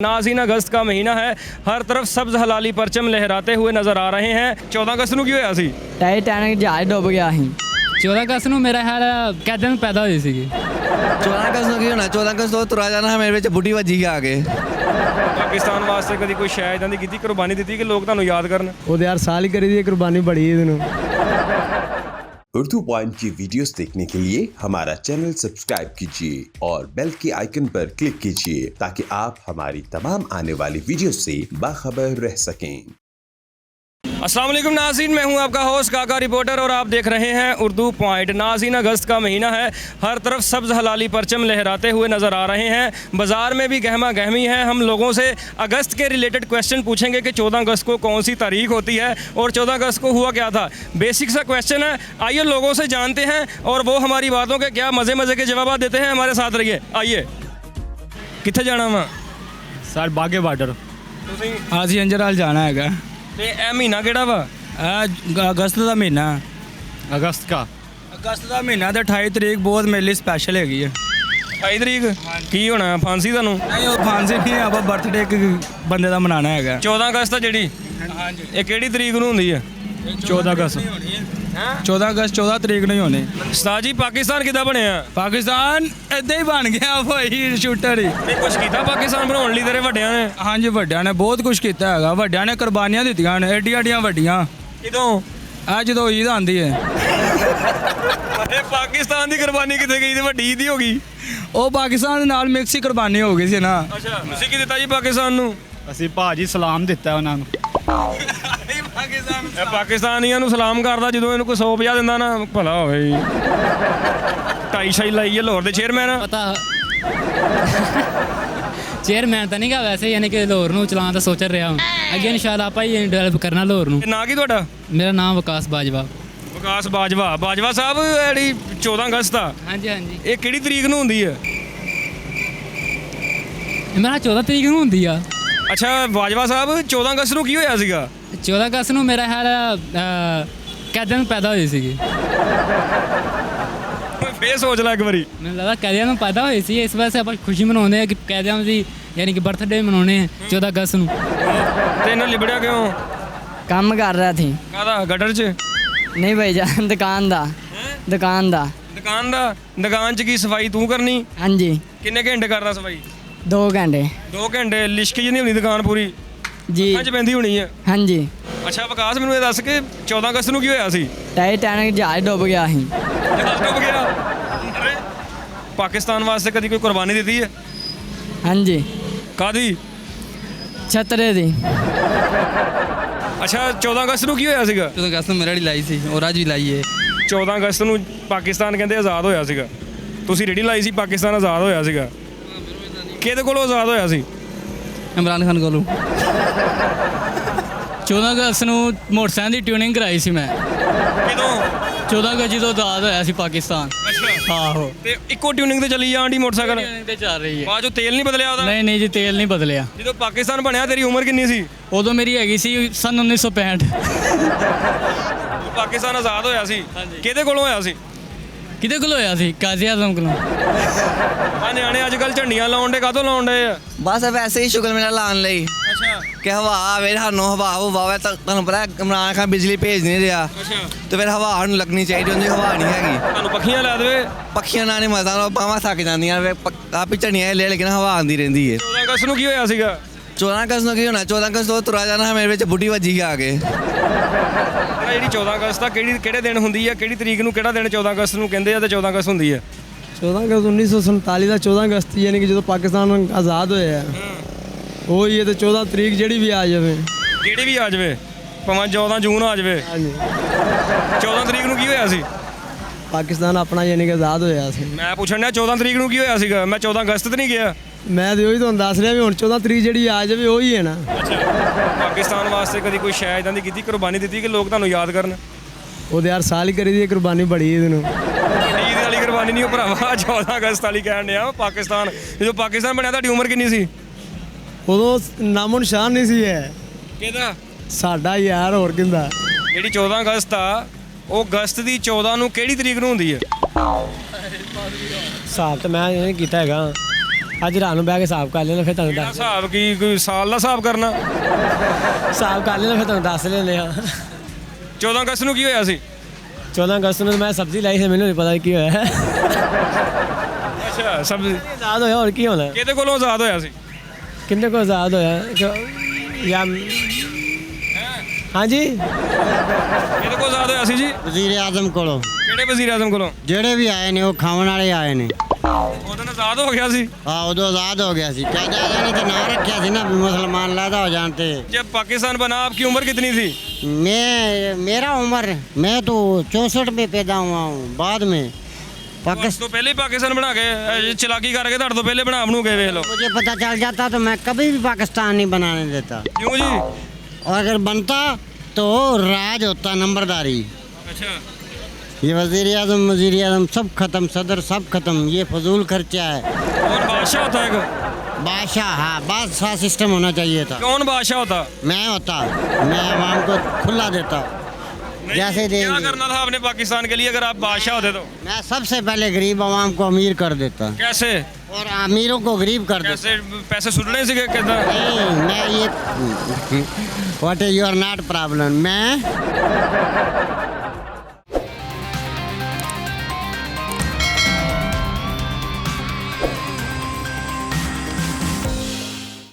नाज़रीन अगस्त का महीना है, हर तरफ सब्ज हलाली परचम लहराते हुए नज़र आ रहे हैं। 14 अगस्त ਨੂੰ ਕੀ ਹੋਇਆ ਸੀ? ਟਾਈਟੈਨਿਕ ਜਹਾਜ਼ ਡੁੱਬ ਗਿਆ ਸੀ। 14 ਅਗਸਤ ਨੂੰ ਮੇਰਾ ਖਿਆਲ ਕੈਦਨ ਪੈਦਾ ਹੋਈ ਸੀਗੀ। 14 ਅਗਸਤ ਨੂੰ ਕੀ ਹੋਣਾ? 14 ਅਗਸਤ ਤੋਂ ਤੁਰਾ ਜਾਣਾ ਮੇਰੇ ਵਿੱਚ ਬੁੱਢੀ ਵੱਜੀ ਆ ਕੇ। ਪਾਕਿਸਤਾਨ ਵਾਸਤੇ ਕਦੀ ਕੋਈ ਸ਼ੈ ਇਦਾਂ ਦੀ ਕੀਤੀ, ਕੁਰਬਾਨੀ ਦਿੱਤੀ ਕਿ ਲੋਕ ਤੁਹਾਨੂੰ ਯਾਦ ਕਰਨ? ਉਹਦੇ ਯਾਰ ਸਾਲ ਹੀ ਕਰੀ ਦੀ ਕੁਰਬਾਨੀ ਬੜੀ ਇਹਦੇ ਨੂੰ। उर्दू पॉइंट की वीडियोस देखने के लिए हमारा चैनल सब्सक्राइब कीजिए और बेल के आइकन पर क्लिक कीजिए ताकि आप हमारी तमाम आने वाली वीडियोस से बाखबर रह सकें। अस्सलाम वालेकुम नाज़रीन, मैं हूं आपका होस्ट काका रिपोर्टर और आप देख रहे हैं उर्दू पॉइंट। नाज़रीन अगस्त का महीना है, हर तरफ सब्ज़ हलाली परचम लहराते हुए नज़र आ रहे हैं। बाज़ार में भी गहमा गहमी है। हम लोगों से अगस्त के रिलेटेड क्वेश्चन पूछेंगे कि 14 अगस्त को कौन सी तारीख होती है और 14 अगस्त को हुआ क्या था। बेसिक सा क्वेश्चन है, आइए लोगों से जानते हैं और वो हमारी बातों के क्या मज़े के जवाब देते हैं। हमारे साथ रहिए। आइए, कितने जाना वा? ਸਰ ਬਾਗੇ ਬਾਰਡਰ ਤੁਸੀਂ ਅਸੀਂ ਅੰਜਰਾਲ ਜਾਣਾ ਹੈਗਾ। ਤੇ ਇਹ ਮਹੀਨਾ ਕਿਹੜਾ ਵਾ? ਅਗਸਤ ਦਾ ਮਹੀਨਾ। ਅਗਸਤ ਕਾ ਅਗਸਤ ਦਾ ਮਹੀਨਾ ਤੇ 28 ਤਰੀਕ ਬਹੁਤ ਮੇਰੇ ਲਈ ਸਪੈਸ਼ਲ ਹੈਗੀ ਹੈ। 28 ਤਰੀਕ ਕੀ ਹੋਣਾ? ਫਾਂਸੀ ਤੁਹਾਨੂੰ? ਨਹੀਂ ਉਹ ਫਾਂਸੀ ਨਹੀਂ, ਆਪਾਂ ਬਰਥਡੇ ਇੱਕ ਬੰਦੇ ਦਾ ਮਨਾਉਣਾ ਹੈਗਾ। 14 ਅਗਸਤ ਆ ਜਿਹੜੀ, ਹਾਂਜੀ ਇਹ ਕਿਹੜੀ ਤਰੀਕ ਨੂੰ ਹੁੰਦੀ ਹੈ? 14 ਅਗਸਤ। 14 ਅਗਸਤ 14 ਤਰੀਕ ਨੂੰ ਹੀ ਹੋਣੀ। ਉਸਤਾਦ ਜੀ ਪਾਕਿਸਤਾਨ ਕਿੱਦਾਂ ਬਣਿਆ? ਪਾਕਿਸਤਾਨ ਇਦਾਂ ਹੀ ਬਣ ਗਿਆ ਭਾਈ, ਸ਼ੂਟਰ ਹੀ। ਨਹੀਂ ਕੁਛ ਕੀਤਾ ਪਾਕਿਸਤਾਨ ਬਣਾਉਣ ਲਈ ਤੇਰੇ ਵੱਡਿਆਂ ਨੇ? ਹਾਂਜੀ ਵੱਡਿਆਂ ਨੇ ਬਹੁਤ ਕੁਝ ਕੀਤਾ ਹੈਗਾ। ਵੱਡਿਆਂ ਨੇ ਕੁਰਬਾਨੀਆਂ ਦਿੱਤੀਆਂ ਨੇ ਏਡੀਆਂ ਵੱਡੀਆਂ। ਕਿਦੋਂ? ਆ ਜਦੋਂ ਈਦ ਆਉਂਦੀ ਹੈ, ਇਹ ਪਾਕਿਸਤਾਨ ਦੀ ਕੁਰਬਾਨੀ ਕਿੱਥੇ ਗਈ ਤੇ ਵੱਡੀ ਦੀ ਹੋ ਗਈ? ਉਹ ਪਾਕਿਸਤਾਨ ਦੇ ਨਾਲ ਮਿਕਸ ਹੀ ਕੁਰਬਾਨੀ ਹੋ ਗਈ ਸੀ ਨਾ। ਅੱਛਾ, ਤੁਸੀਂ ਕੀ ਦਿੱਤਾ ਜੀ ਪਾਕਿਸਤਾਨ ਨੂੰ? ਅਸੀਂ ਭਾਜੀ ਸਲਾਮ ਦਿੱਤਾ ਉਹਨਾਂ ਨੂੰ। ਇਹ ਪਾਕਿਸਤਾਨੀਆਂ ਨੂੰ ਸਲਾਮ ਕਰਦਾ ਜਦੋਂ ਇਹਨੂੰ ਕੋਈ 150 ਦਿੰਦਾ ਨਾ, ਭਲਾ ਹੋਵੇ ਜੀ। 2.5 ਲਾਈ ਹੈ ਲਾਹੌਰ ਦੇ ਚੇਅਰਮੈਨ। ਪਤਾ ਚੇਅਰਮੈਨ ਤਾਂ ਨਹੀਂ ਗਾ, ਵੈਸੇ ਯਾਨੀ ਕਿ ਲਾਹੌਰ ਨੂੰ ਚਲਾਉਣ ਦਾ ਸੋਚ ਰਿਹਾ ਹਾਂ। ਅੱਗੇ ਇਨਸ਼ਾਅੱਲਾ ਆਪਾਂ ਹੀ ਡਿਵੈਲਪ ਕਰਨਾ ਲਾਹੌਰ ਨੂੰ। ਨਾਂ ਕੀ ਤੁਹਾਡਾ? ਮੇਰਾ ਨਾਮ ਵਿਕਾਸ ਬਾਜਵਾ। ਵਿਕਾਸ ਬਾਜਵਾ। ਬਾਜਵਾ ਸਾਹਿਬ, ਜਿਹੜੀ 14 ਅਗਸਤ ਆ, ਹਾਂਜੀ ਹਾਂਜੀ, ਇਹ ਕਿਹੜੀ ਤਰੀਕ ਨੂੰ ਹੁੰਦੀ ਹੈ? ਮੇਰਾ 14 ਤਰੀਕ ਨੂੰ ਹੁੰਦੀ ਆ। ਅੱਛਾ ਬਾਜਵਾ ਸਾਹਿਬ, 14 ਅਗਸਤ ਨੂੰ ਕੀ ਹੋਇਆ ਸੀਗਾ? 14 ਅਗਸਤ ਨੂੰ ਮੇਰਾ ਖਿਆਲ ਕੈਦਨ ਪੈਦਾ ਹੋਈ ਸੀਗੀ। ਫੇਰ ਸੋਚ ਲੈ ਇੱਕ ਵਾਰੀ। ਮੈਨੂੰ ਲੱਗਦਾ ਕੈਦੀਆਂ ਨੂੰ ਪੈਦਾ ਹੋਈ ਸੀ, ਇਸ ਵਜ੍ਹਾ ਸੇ ਆਪਾਂ ਖੁਸ਼ੀ ਮਨਾਉਂਦੇ ਆ ਕਿ ਕੈਦੀਆਂ ਦੀ ਯਾਨੀ ਕਿ ਬਰਥਡੇ ਮਨਾਉਣੇ ਆ 14 ਅਗਸਤ ਨੂੰ। ਤੇ ਇਹਨਾਂ ਲਿਬੜਿਆ ਕਿਉਂ? ਕੰਮ ਕਰ ਰਿਹਾ ਸੀ। ਕਾਹਦਾ? ਗਟਰ 'ਚ? ਨਹੀਂ ਭਾਈ ਜਾਨ, ਦੁਕਾਨ ਦਾ। ਦੁਕਾਨ ਦਾ। ਦੁਕਾਨ ਦਾ? ਦੁਕਾਨ 'ਚ ਕੀ ਸਫਾਈ ਤੂੰ ਕਰਨੀ? ਹਾਂਜੀ। ਕਿੰਨੇ ਘੰਟੇ ਕਰਦਾ ਸਫਾਈ? 2 ਘੰਟੇ। 2 ਘੰਟੇ? ਲਿਸ਼ਕ ਜੀ ਨਹੀਂ ਹੁੰਦੀ ਦੁਕਾਨ ਪੂਰੀ? ਜੀ ਅੱਖਾਂ 'ਚ ਪੈਂਦੀ ਹੋਣੀ ਹੈ। ਹਾਂਜੀ। ਅੱਛਾ ਵਿਕਾਸ, ਮੈਨੂੰ ਇਹ ਦੱਸ ਕਿ 14 ਅਗਸਤ ਨੂੰ ਕੀ ਹੋਇਆ ਸੀ? ਟਾਈਟੈਨਿਕ ਜਹਾਜ਼ ਡੁੱਬ ਗਿਆ ਸੀ। ਜਹਾਜ਼ ਡੁੱਬ ਗਿਆ? ਅਰੇ, ਪਾਕਿਸਤਾਨ ਵਾਸਤੇ ਕਦੀ ਕੋਈ ਕੁਰਬਾਨੀ ਦਿੱਤੀ ਹੈ? ਹਾਂਜੀ। ਕਾਹਦੀ? ਛਤਰੇ ਦੀ। ਅੱਛਾ 14 ਅਗਸਤ ਨੂੰ ਕੀ ਹੋਇਆ ਸੀਗਾ? 14 ਅਗਸਤ ਨੂੰ ਮੇਰੇ ਵਾਲੀ ਲਾਈ ਸੀ ਔਰ ਅੱਜ ਵੀ ਲਾਈ ਹੈ। 14 ਅਗਸਤ ਨੂੰ ਪਾਕਿਸਤਾਨ ਕਹਿੰਦੇ ਆਜ਼ਾਦ ਹੋਇਆ ਸੀਗਾ। ਤੁਸੀਂ ਰੇੜੀ ਲਾਈ ਸੀ ਪਾਕਿਸਤਾਨ ਆਜ਼ਾਦ ਹੋਇਆ ਸੀਗਾ। ਕਿਹਦੇ ਕੋਲੋਂ ਆਜ਼ਾਦ ਹੋਇਆ ਸੀ? ਇਮਰਾਨ ਖਾਨ ਕੋਲੋਂ। 14 ਅਗਸਤ ਨੂੰ ਮੋਟਰਸਾਈਕਲ ਦੀ ਟਿਊਨਿੰਗ ਕਰਾਈ ਸੀ ਮੈਂ। ਕਿਦੋਂ? 14 ਅਗਸਤ ਜਦੋਂ ਆਜ਼ਾਦ ਹੋਇਆ ਸੀ ਪਾਕਿਸਤਾਨ। ਅੱਛਾ, ਆਹੋ, ਤੇ ਇੱਕੋ ਟਿਊਨਿੰਗ ਤੇ ਚੱਲੀ ਜਾਂਦੀ ਮੋਟਰਸਾਈਕਲ? ਟਿਊਨਿੰਗ ਤੇ ਚੱਲ ਰਹੀ ਹੈ। ਬਾਅਦ ਚੋਂ ਤੇਲ ਨਹੀਂ ਬਦਲਿਆ ਉਹਦਾ? ਨਹੀਂ ਨਹੀਂ ਜੀ, ਤੇਲ ਨਹੀਂ ਬਦਲਿਆ। ਜਦੋਂ ਪਾਕਿਸਤਾਨ ਬਣਿਆ ਤੇਰੀ ਉਮਰ ਕਿੰਨੀ ਸੀ? ਉਦੋਂ ਮੇਰੀ ਹੈਗੀ ਸੀ ਸਨ 1965। ਪਾਕਿਸਤਾਨ ਆਜ਼ਾਦ ਹੋਇਆ ਸੀ, ਕਿਹਦੇ ਕੋਲੋਂ ਹੋਇਆ ਸੀ? ਕਿਹਦੇ ਕੋਲ ਹੋਇਆ ਸੀ? ਕਾਜ਼ੀ ਆਜ਼ਮ ਕੋਲੋਂ। ਆ ਨਿਆਣੇ ਅੱਜ ਕੱਲ ਝੰਡੀਆਂ ਲਾਉਣ ਦੇ, ਕਾਹਤੋਂ ਲਾਉਣ ਦੇ ਆ? ਬਸ ਵੈਸੇ ਹੀ ਸ਼ੁਗਰ ਮੇਲਾ ਲਾਉਣ ਲਈ ਅੱਛਾ ਕਿ ਹਵਾ ਆਵੇ, ਸਾਨੂੰ ਹਵਾ ਹੋਵੇ ਤਾਂ ਤੁਹਾਨੂੰ ਪਤਾ ਇਮਰਾਨ ਖਾਨ ਬਿਜਲੀ ਭੇਜ ਨਹੀਂ ਰਿਹਾ ਅੱਛਾ, ਤੇ ਫਿਰ ਹਵਾ ਨੂੰ ਲੱਗਣੀ ਚਾਹੀਦੀ, ਉਹਦੀ ਹਵਾ ਨਹੀਂ ਹੈਗੀ। ਤੁਹਾਨੂੰ ਪੱਖੀਆਂ ਲਾ ਦੇਵੇ। ਪੱਖੀਆਂ ਨਾਲ ਨਹੀਂ ਮਜ਼ਾ ਆਉਂਦਾ, ਬਾਹਾਂ ਥੱਕ ਜਾਂਦੀਆਂ। ਆਪ ਹੀ ਝੜੀਆਂ ਲੈ ਲੇਕਿਨ ਹਵਾ ਆਉਂਦੀ ਰਹਿੰਦੀ ਹੈ। 14 ਅਗਸਤ ਨੂੰ ਕੀ ਹੋਇਆ ਸੀਗਾ? 14 ਅਗਸਤ ਨੂੰ ਕੀ ਹੋਣਾ? 14 ਅਗਸਤ ਤੋਂ ਤੁਰਾ ਜਾਣਾ ਮੇਰੇ ਵਿੱਚ ਬੁੱਢੀ ਵੱਜੀ ਆ ਕੇ। ਜਿਹੜੀ 14 ਅਗਸਤ ਆ ਕਿਹੜੇ ਦਿਨ ਹੁੰਦੀ ਆ? ਕਿਹੜੀ ਤਰੀਕ ਨੂੰ ਕਿਹੜਾ ਦਿਨ 14 ਅਗਸਤ ਨੂੰ ਕਹਿੰਦੇ ਆ ਤੇ 14 ਅਗਸਤ ਹੁੰਦੀ ਆ? 14 ਅਗਸਤ 1947 ਦਾ 14 ਅਗਸਤ ਯਾਨੀ ਕਿ ਜਦੋਂ ਪਾਕਿਸਤਾਨ ਆਜ਼ਾਦ ਹੋਇਆ। ਉਹੀ ਹੈ ਤੇ 14 ਤਰੀਕ ਜਿਹੜੀ ਵੀ ਆ ਜਾਵੇ। ਜਿਹੜੀ ਵੀ ਆ ਜਾਵੇ, ਭਾਵੇਂ 14 ਜੂਨ ਆ ਜਾਵੇ। ਹਾਂਜੀ। 14 ਤਰੀਕ ਨੂੰ ਕੀ ਹੋਇਆ ਸੀ? ਪਾਕਿਸਤਾਨ ਆਪਣਾ ਯਾਨੀ ਕਿ ਆਜ਼ਾਦ ਹੋਇਆ ਸੀ। ਮੈਂ ਪੁੱਛਣ ਡਿਆ 14 ਤਰੀਕ ਨੂੰ ਕੀ ਹੋਇਆ ਸੀਗਾ। ਮੈਂ 14 ਅਗਸਤ ਤੇ ਨਹੀਂ ਗਿਆ। ਮੈਂ ਤੇ ਉਹੀ ਤੁਹਾਨੂੰ ਦੱਸ ਰਿਹਾ ਵੀ ਹੁਣ 14 ਤਰੀਕ ਜਿਹੜੀ ਆ ਜਾਵੇ ਉਹੀ ਹੈ ਨਾ। ਪਾਕਿਸਤਾਨ ਵਾਸਤੇ ਕਦੀ ਕੋਈ ਸ਼ੈ ਇਦਾਂ ਦੀ ਕੀਤੀ, ਕੁਰਬਾਨੀ ਦਿੱਤੀ ਕਿ ਲੋਕ ਤੁਹਾਨੂੰ ਯਾਦ ਕਰਨ? ਉਹਦੇ ਯਾਰ ਸਾਲ ਹੀ ਕਰੀ ਦੀ ਕੁਰਬਾਨੀ ਬੜੀ ਇਹਦੇ ਨੂੰ। ਈਦ ਵਾਲੀ ਕੁਰਬਾਨੀ ਨਹੀਂ ਉਹ ਭਰਾਵਾ, 14 ਅਗਸਤ ਵਾਲੀ ਕਹਿਣ ਡਿਆ। ਪਾਕਿਸਤਾਨ, ਜਦੋਂ ਪਾਕਿਸਤਾਨ ਬਣਿਆ ਤੁਹਾਡੀ ਉਮਰ ਕਿੰਨੀ ਸੀ? ਉਦੋਂ ਨਾਮੋ ਨਿਸ਼ਾਨ ਨਹੀਂ ਸੀ ਹੈ ਕਿਹਦਾ? ਸਾਡਾ ਯਾਰ, ਹੋਰ ਕਿੰਦਾ। ਜਿਹੜੀ 14 ਅਗਸਤ ਆ, ਉਹ ਅਗਸਤ ਦੀ 14 ਨੂੰ ਕਿਹੜੀ ਤਰੀਕ ਨੂੰ ਹੁੰਦੀ ਹੈ? ਹਿਸਾਬ ਤਾਂ ਮੈਂ ਇਹ ਕੀਤਾ ਹੈਗਾ ਅੱਜ ਰਾਤ ਨੂੰ ਬਹਿ ਕੇ ਹਿਸਾਬ ਕਰ ਲੈਣਾ ਫਿਰ ਤੁਹਾਨੂੰ ਕਿਹੜਾ ਦੱਸ ਹਿਸਾਬ ਕੀ ਕੋਈ ਸਾਲ ਦਾ ਹਿਸਾਬ ਕਰਨਾ? ਹਿਸਾਬ ਕਰ ਲੈਣਾ ਫਿਰ ਤੁਹਾਨੂੰ ਦੱਸ ਲੈਂਦੇ ਆ 14 ਅਗਸਤ ਨੂੰ ਕੀ ਹੋਇਆ ਸੀ? 14 ਅਗਸਤ ਨੂੰ ਮੈਂ ਸਬਜ਼ੀ ਲਾਈ ਸੀ, ਮੈਨੂੰ ਨਹੀਂ ਪਤਾ ਕੀ ਹੋਇਆ ਅੱਛਾ, ਸਭ ਆਜ਼ਾਦ ਹੋਇਆ, ਹੋਰ ਕੀ ਹੋਣਾ। ਕਿਹਦੇ ਕੋਲੋਂ ਆਜ਼ਾਦ ਹੋਇਆ ਸੀ? ਕਿੰਨੇ ਕੋ ਆਜ਼ਾਦ ਹੋਇਆ ਜਾਂ ਹਾਂਜੀ ਕਿਹਦੇ ਕੋਲ ਆਜ਼ਾਦ ਹੋਇਆ ਸੀ ਜੀ? ਵਜ਼ੀਰ ਆਜ਼ਮ ਕੋਲੋਂ ਕਿਹੜੇ ਵਜ਼ੀਰ ਆਜ਼ਮ ਕੋਲੋਂ? ਜਿਹੜੇ ਵੀ ਆਏ ਨੇ ਉਹ ਖਾਵਣ ਵਾਲੇ ਆਏ ਨੇ। ਉਦੋਂ ਆਜ਼ਾਦ ਹੋ ਗਿਆ ਸੀ। ਹਾਂ ਉਦੋਂ ਆਜ਼ਾਦ ਹੋ ਗਿਆ ਸੀ। ਕਿਆ ਜਾਦਾ ਨੇ ਤਾਂ ਨਾਂ ਰੱਖਿਆ ਸੀ ਨਾ ਵੀ ਮੁਸਲਮਾਨ ਲੈਦਾ ਹੋ ਜਾਣ ਤੇ। जब पाकिस्तान बना आपकी उम्र कितनी थी? मेरा उम्र मैं तो 64 में पैदा हुआ हूँ। बाद में ਉਸ पाकिस्तान ਤੋਂ ਪਹਿਲੇ ਹੀ ਪਾਕਿਸਤਾਨ ਬਣਾ ਕੇ ਚਲਾਕੀ ਕਰਕੇ ਤੁਹਾਡੇ ਤੋਂ ਪਹਿਲੇ ਬਣਾ ਬਣੂ ਗਏ ਵੇਖ ਲਓ। मुझे पता चल जाता तो मैं कभी भी पाकिस्तान नहीं बनाने देता। ਕਿਉਂ ਜੀ? और अगर बनता तो राज होता नंबरदारी। अच्छा, ये वज़ीर आज़म सब खत्म, सदर सब खत्म। ये फजूल खर्चा है। कौन बादशाह होता है? बादशाह, हाँ बादशाह सिस्टम होना चाहिए था। कौन बादशाह होता? मैं होता, मैं आवाम को खुला देता जैसे क्या देंगे। करना था आपने पाकिस्तान के लिए अगर आप बादशाह होते तो? मैं सबसे पहले गरीब आवाम को अमीर कर देता कैसे? और अमीरों को गरीब कर देता। कैसे पैसे सुटने से कहता? नहीं, मैं ये what is your not problem. मैं